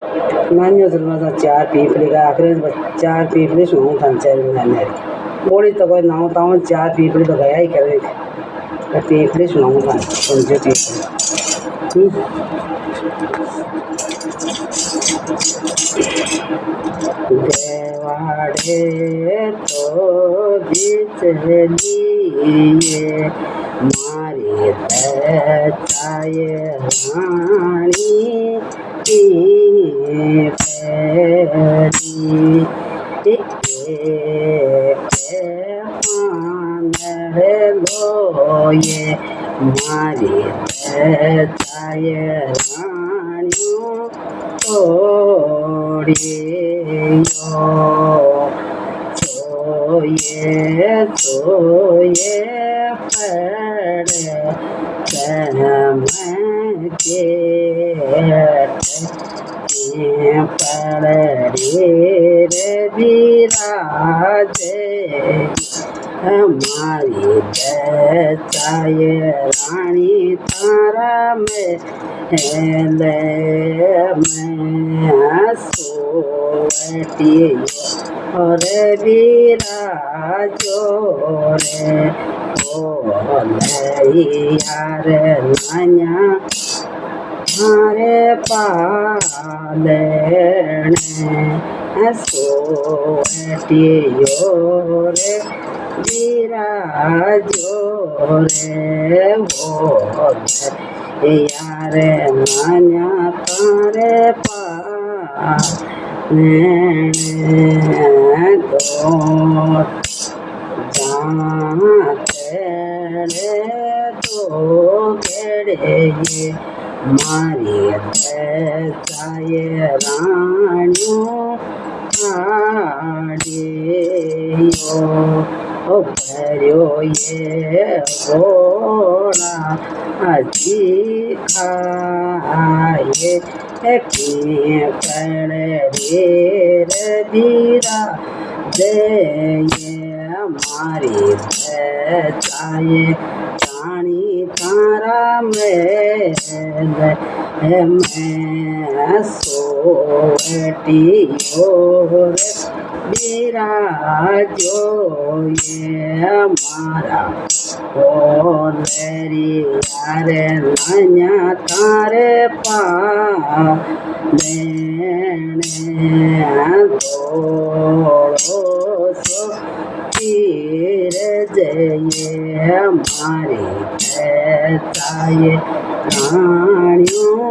नान्यो जल्मा चार पीपली का आखिर चार पीपली सुनूं था चार नान्या बोली तो कोई नाव ताऊ चार पीपली तो गया ही करे पीपली सुनूं था समझे पीपली देवाड़े तो बिचलिए मारी चाय रानी पेड़ी लोए मारी चाय रानियों तोड़ियो सोए पड़े के पड़े रे विराजे हमारी चाय रानी तारा में सोटी और विराजो रे ओ यार नान्या मारे पालने सोटियो रे विराजो रे हो यार नान्या तारे पालने तो जाते तो केड़े मारी चाय रानियों आड़ियो भरियो ये बोला अजी खाए पड़े रबीरा दे मारी चाय रानी तारा में सोटियो रे विराजो ये हमारा ओ मेरी यार नान्या तारे पालने दो सो तीर जये हमारी चाय रानियों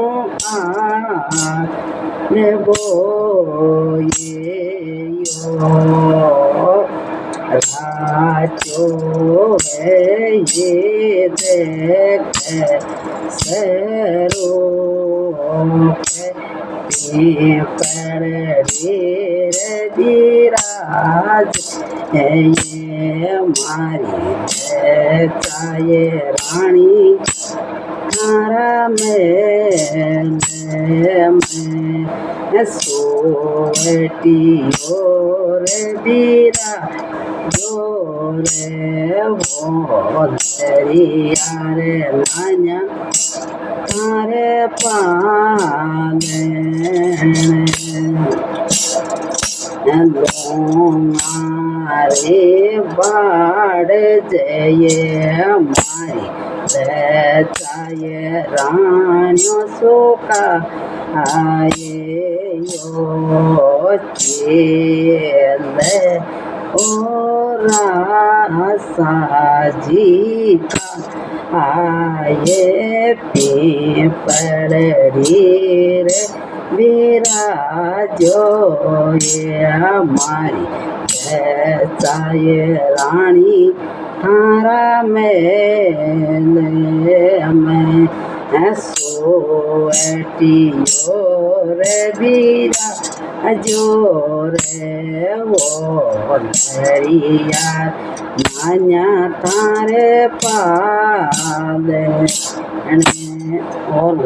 आने बोये राजो है ये देख सरो पड़े विराज ये हमारी चाय रानी तारा में सोटियो रे बीरा जोरे हो दरिया रे नान्या तारे पाले मारे बाड़ जये हमारी चाय रानियों सोका आए यो चेले ओ रासाजी का आए पीपड़ी रे विराजो ये हमारी चाय रानी तारा में सोटियो रे विराजो रे वो दरिया नान्या तारे पाले और